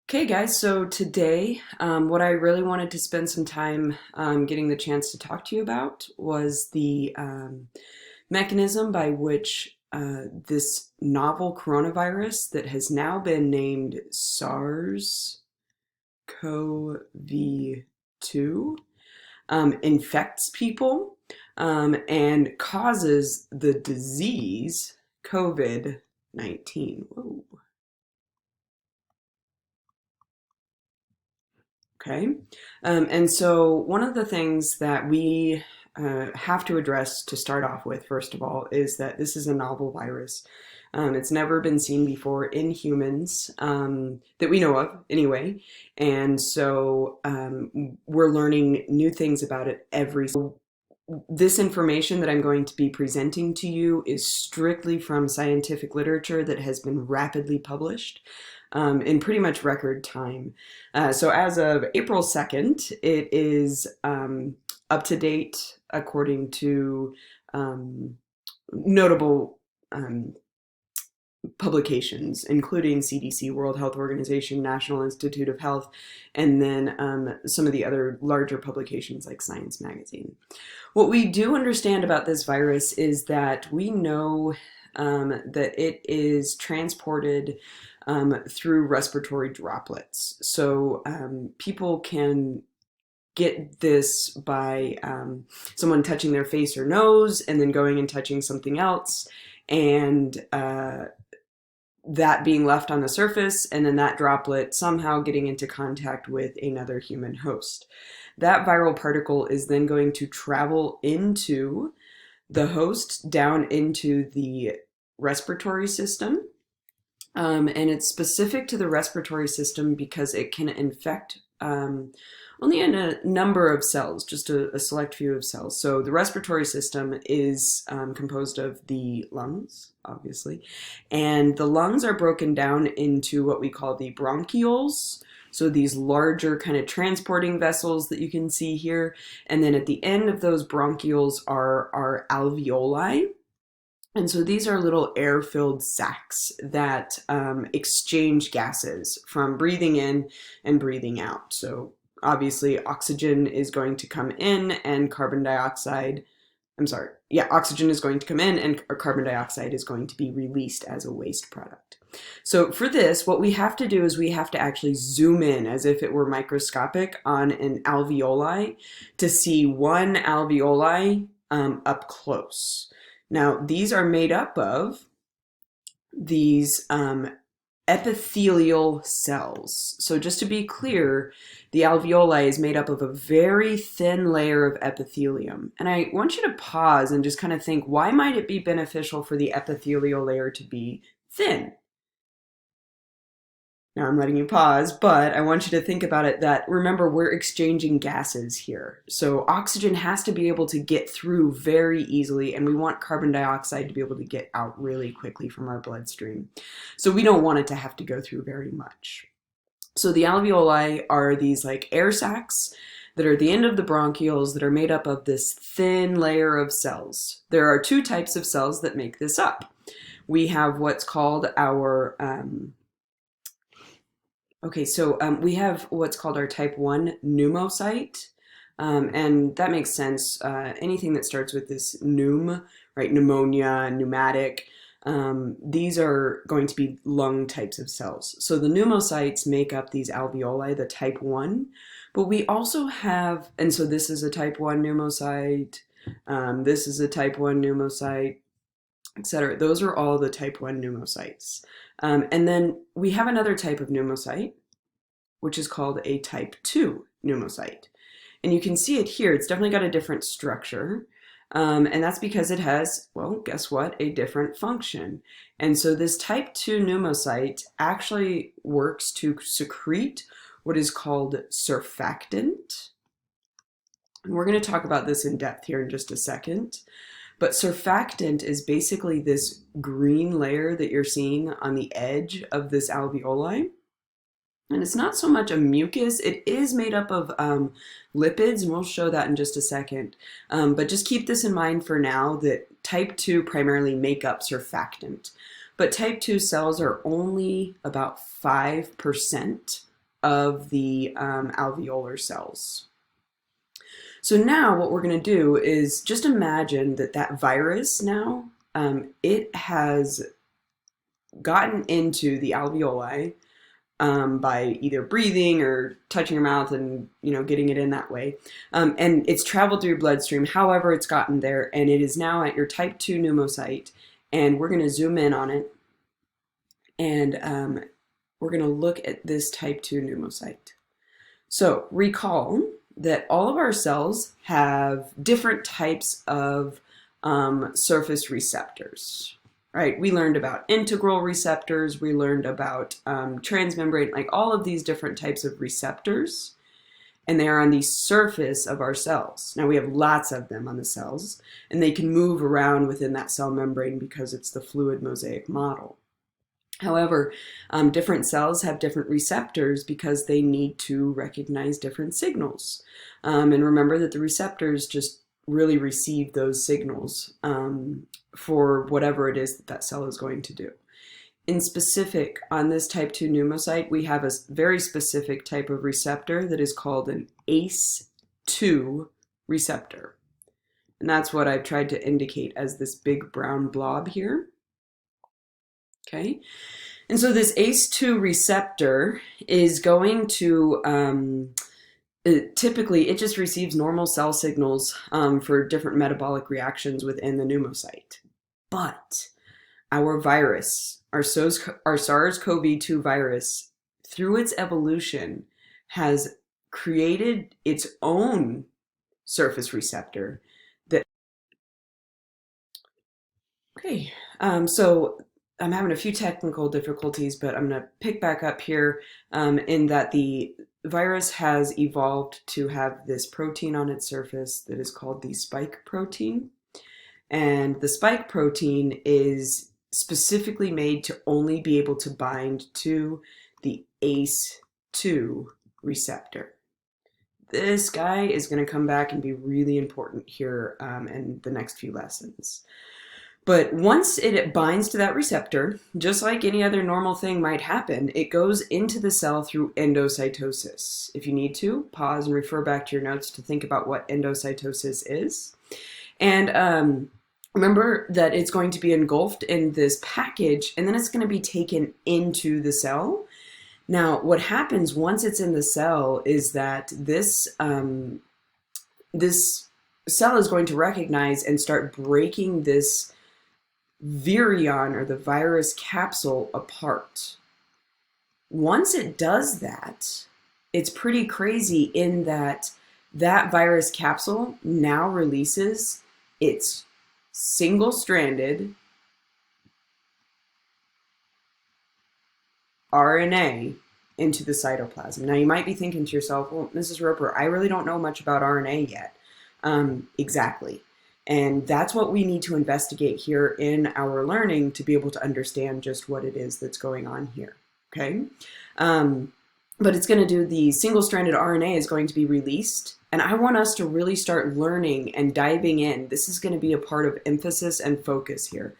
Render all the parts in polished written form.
Okay, guys, so today, what I really wanted to spend some time getting the chance to talk to you about was the mechanism by which this novel coronavirus that has now been named SARS-CoV-2 infects people and causes the disease COVID-19. Whoa. Okay. And so one of the things that we have to address to start off with, first of all, is that this is a novel virus. It's never been seen before in humans that we know of, anyway. And so we're learning new things about it every. This information that I'm going to be presenting to you is strictly from scientific literature that has been rapidly published in pretty much record time. So as of April 2nd, it is up to date according to notable publications, including CDC, World Health Organization, National Institute of Health, and then some of the other larger publications like Science Magazine. What we do understand about this virus is that we know that it is transported through respiratory droplets. So people can get this by someone touching their face or nose and then going and touching something else, and that being left on the surface, and then that droplet somehow getting into contact with another human host. That viral particle is then going to travel into the host, down into the respiratory system. And it's specific to the respiratory system because it can infect only in a number of cells, just a select few of cells. So the respiratory system is composed of the lungs, obviously, and the lungs are broken down into what we call the bronchioles. So these larger kind of transporting vessels that you can see here. And then at the end of those bronchioles are alveoli. And so these are little air-filled sacs that exchange gases from breathing in and breathing out. So obviously oxygen is going to come in and oxygen is going to come in and carbon dioxide is going to be released as a waste product. So for this, what we have to do is we have to actually zoom in as if it were microscopic on an alveoli to see one alveoli up close. Now, these are made up of these epithelial cells. So just to be clear, the alveoli is made up of a very thin layer of epithelium. And I want you to pause and just kind of think, why might it be beneficial for the epithelial layer to be thin? Now I'm letting you pause, but I want you to think about it that, remember, we're exchanging gases here. So oxygen has to be able to get through very easily, and we want carbon dioxide to be able to get out really quickly from our bloodstream. So we don't want it to have to go through very much. So the alveoli are these like air sacs that are the end of the bronchioles that are made up of this thin layer of cells. There are two types of cells that make this up. We have what's called our we have what's called our type 1 pneumocyte, and that makes sense. Anything that starts with this pneum, right, pneumonia, pneumatic, these are going to be lung types of cells. So the pneumocytes make up these alveoli, the type 1, but we also have, and so this is a type 1 pneumocyte, this is a type 1 pneumocyte, etc. Those are all the type 1 pneumocytes. And then we have another type of pneumocyte, which is called a type 2 pneumocyte. And you can see it here. It's definitely got a different structure. And that's because it has, well, guess what? A different function. And so this type 2 pneumocyte actually works to secrete what is called surfactant. And we're going to talk about this in depth here in just a second. But surfactant is basically this green layer that you're seeing on the edge of this alveoli. And it's not so much a mucus. It is made up of lipids, and we'll show that in just a second. But just keep this in mind for now, that type 2 primarily make up surfactant. But type 2 cells are only about 5% of the alveolar cells. So now what we're going to do is just imagine that that virus now, it has gotten into the alveoli by either breathing or touching your mouth and, you know, getting it in that way. And it's traveled through your bloodstream, however it's gotten there, and it is now at your type 2 pneumocyte. And we're going to zoom in on it, and we're going to look at this type 2 pneumocyte. So recall that all of our cells have different types of surface receptors. Right, we learned about integral receptors, we learned about transmembrane, like all of these different types of receptors, and they are on the surface of our cells. Now we have lots of them on the cells, and they can move around within that cell membrane because it's the fluid mosaic model. However, different cells have different receptors because they need to recognize different signals. And remember that the receptors just really receive those signals for whatever it is that that cell is going to do. In specific, on this type 2 pneumocyte, we have a very specific type of receptor that is called an ACE2 receptor. And that's what I've tried to indicate as this big brown blob here. Okay, and so this ACE2 receptor is going to typically, it just receives normal cell signals for different metabolic reactions within the pneumocyte. But our virus, our SARS-CoV-2 virus, through its evolution, has created its own surface receptor that... Okay, so I'm having a few technical difficulties, but I'm going to pick back up here in that the virus has evolved to have this protein on its surface that is called the spike protein. And the spike protein is specifically made to only be able to bind to the ACE2 receptor. This guy is going to come back and be really important here in the next few lessons. But once it binds to that receptor, just like any other normal thing might happen, it goes into the cell through endocytosis. If you need to, pause and refer back to your notes to think about what endocytosis is. And remember that it's going to be engulfed in this package, and then it's going to be taken into the cell. Now, what happens once it's in the cell is that this cell is going to recognize and start breaking this virion, or the virus capsule, apart. Once it does that, it's pretty crazy in that that virus capsule now releases its single-stranded RNA into the cytoplasm. Now you might be thinking to yourself, well, Mrs. Roper, I really don't know much about RNA yet. Exactly. And that's what we need to investigate here in our learning to be able to understand just what it is that's going on here, okay? But it's going to do, the single-stranded RNA is going to be released, and I want us to really start learning and diving in. This is going to be a part of emphasis and focus here.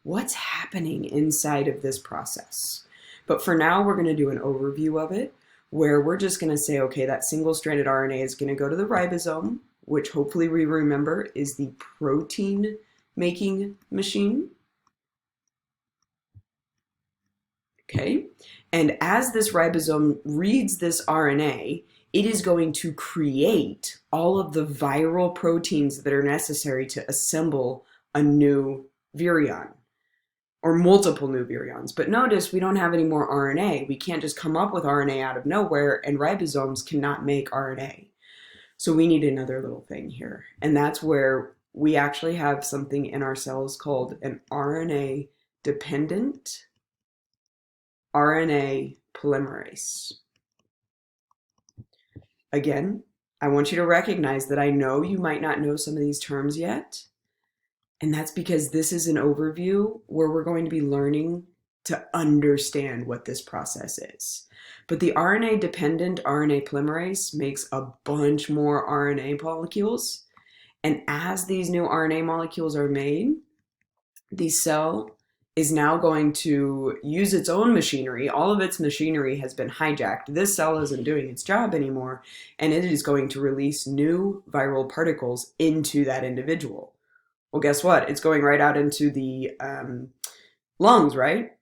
What's happening inside of this process? But for now, we're going to do an overview of it, where we're just going to say, okay, that single-stranded RNA is going to go to the ribosome, which hopefully we remember is the protein-making machine. Okay, and as this ribosome reads this RNA, it is going to create all of the viral proteins that are necessary to assemble a new virion, or multiple new virions. But notice we don't have any more RNA. We can't just come up with RNA out of nowhere, and ribosomes cannot make RNA. So we need another little thing here. And that's where we actually have something in our cells called an RNA-dependent RNA polymerase. Again, I want you to recognize that I know you might not know some of these terms yet. And that's because this is an overview where we're going to be learning to understand what this process is. But the RNA-dependent RNA polymerase makes a bunch more RNA molecules. And as these new RNA molecules are made, the cell is now going to use its own machinery. All of its machinery has been hijacked. This cell isn't doing its job anymore, and it is going to release new viral particles into that individual. Well, guess what? It's going right out into the lungs, right?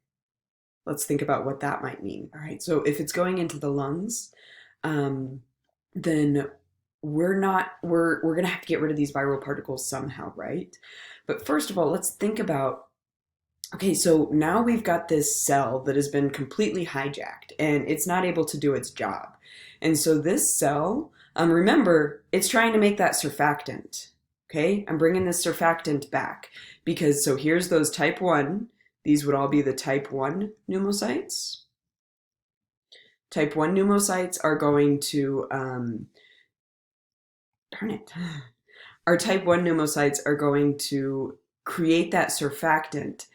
Let's think about what that might mean. All right, so if it's going into the lungs, then we're going to have to get rid of these viral particles somehow, right? But first of all, let's think about, okay, so now we've got this cell that has been completely hijacked and it's not able to do its job. And so this cell, remember, it's trying to make that surfactant. Okay, I'm bringing this surfactant back because, so here's those type 1. These would all be the type 1 pneumocytes. Type 1 pneumocytes are going to, our type 1 pneumocytes are going to create that surfactant.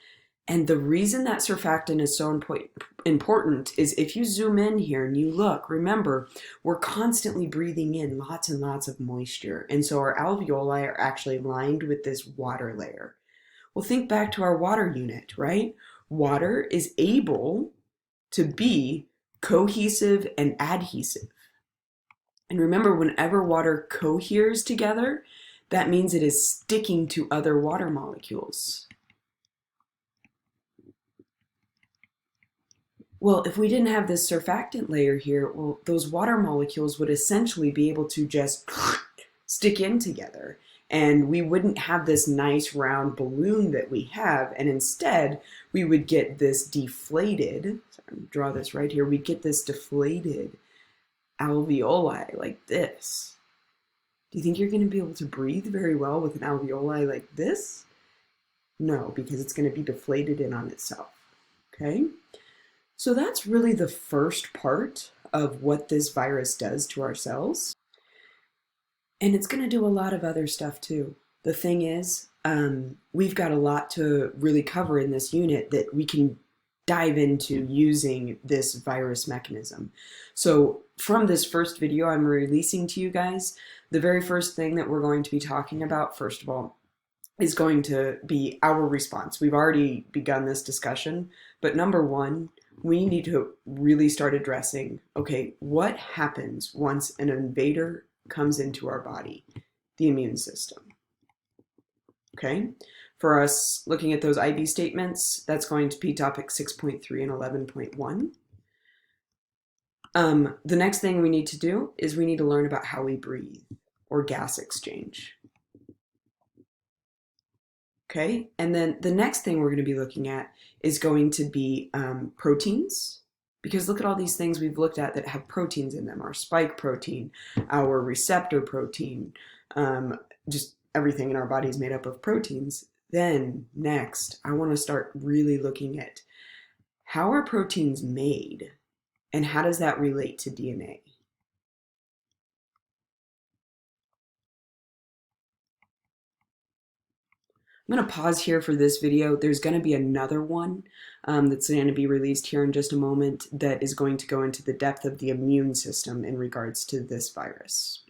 And the reason that surfactant is so important is if you zoom in here and you look, remember, we're constantly breathing in lots and lots of moisture. And so our alveoli are actually lined with this water layer. Well, think back to our water unit, right? Water is able to be cohesive and adhesive. And remember, whenever water coheres together, that means it is sticking to other water molecules. Well, if we didn't have this surfactant layer here, well, those water molecules would essentially be able to just stick in together. And we wouldn't have this nice round balloon that we have. And instead, we would get this deflated, so I'm going to draw this right here, we'd get this deflated alveoli like this. Do you think you're going to be able to breathe very well with an alveoli like this? No, because it's going to be deflated in on itself. Okay? So that's really the first part of what this virus does to our cells. And it's going to do a lot of other stuff too. The thing is, we've got a lot to really cover in this unit that we can dive into using this virus mechanism. So from this first video I'm releasing to you guys, the very first thing that we're going to be talking about, first of all, is going to be our response. We've already begun this discussion, but number one, we need to really start addressing, okay, what happens once an invader comes into our body? The immune system. Okay, for us looking at those IB statements, that's going to be topic 6.3 and 11.1. The next thing we need to do is we need to learn about how we breathe, or gas exchange. Okay, and then the next thing we're going to be looking at is going to be proteins, because look at all these things we've looked at that have proteins in them, our spike protein, our receptor protein, just everything in our body is made up of proteins. Then next, I want to start really looking at how are proteins made and how does that relate to DNA? I'm going to pause here for this video. There's going to be another one that's going to be released here in just a moment that is going to go into the depth of the immune system in regards to this virus.